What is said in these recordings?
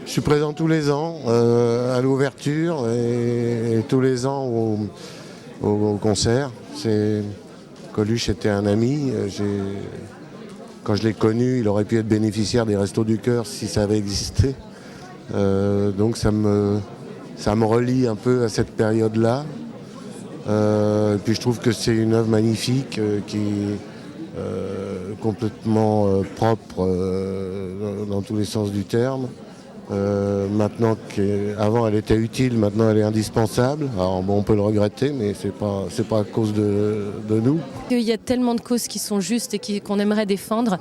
Je suis présent tous les ans à l'ouverture et tous les ans au concert. Coluche était un ami. Quand je l'ai connu, il aurait pu être bénéficiaire des Restos du Cœur si ça avait existé. Donc ça me relie un peu à cette période-là. Et puis je trouve que c'est une œuvre magnifique qui est complètement propre dans tous les sens du terme. Maintenant qu'avant elle était utile, maintenant elle est indispensable. Alors bon, on peut le regretter, mais c'est pas à cause de nous. Il y a tellement de causes qui sont justes et qu'on aimerait défendre.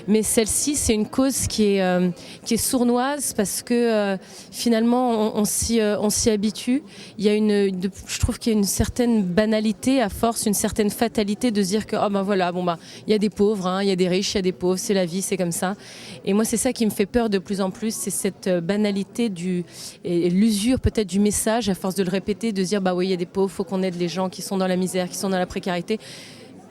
Mais celle-ci, c'est une cause qui est sournoise parce que finalement, on s'y habitue. Il y a je trouve qu'il y a une certaine banalité à force, une certaine fatalité de se dire que il y a des pauvres, hein, il y a des riches, il y a des pauvres, c'est la vie, c'est comme ça. Et moi, c'est ça qui me fait peur de plus en plus, c'est cette banalité et l'usure peut-être du message à force de le répéter, de se dire oui, il y a des pauvres, il faut qu'on aide les gens qui sont dans la misère, qui sont dans la précarité.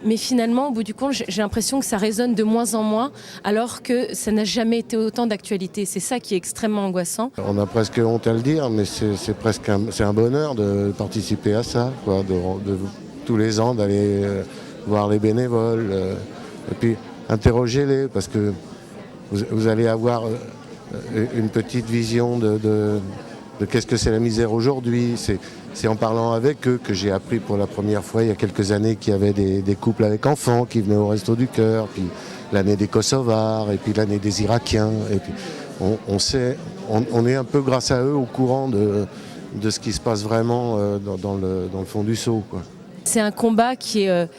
Mais finalement, au bout du compte, j'ai l'impression que ça résonne de moins en moins, alors que ça n'a jamais été autant d'actualité. C'est ça qui est extrêmement angoissant. On a presque honte à le dire, mais c'est un bonheur de participer à ça, quoi, de tous les ans d'aller voir les bénévoles, et puis interrogez-les, parce que vous allez avoir une petite vision de qu'est-ce que c'est la misère aujourd'hui. C'est en parlant avec eux que j'ai appris pour la première fois il y a quelques années qu'il y avait des couples avec enfants qui venaient au Resto du Cœur, puis l'année des Kosovars, et puis l'année des Irakiens. Et puis on est un peu grâce à eux au courant de ce qui se passe vraiment dans le fond du seau, quoi. C'est un combat qui est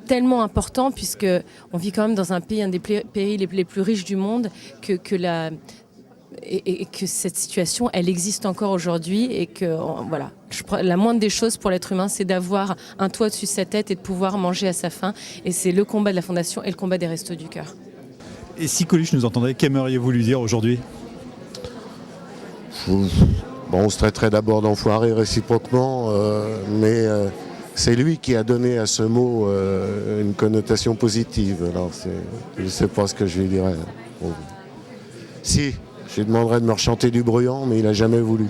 tellement important puisqu'on vit quand même dans un pays, un des pays les plus riches du monde, et que cette situation, elle existe encore aujourd'hui et que la moindre des choses pour l'être humain, c'est d'avoir un toit au-dessus de sa tête et de pouvoir manger à sa faim. Et c'est le combat de la Fondation et le combat des Restos du Cœur. Et si Coluche nous entendait, qu'aimeriez-vous lui dire aujourd'hui ? On se traiterait d'abord d'enfoiré réciproquement, mais c'est lui qui a donné à ce mot une connotation positive. Alors je ne sais pas ce que je lui dirais. Si, je lui demanderais de me rechanter du Bruyant, mais il n'a jamais voulu.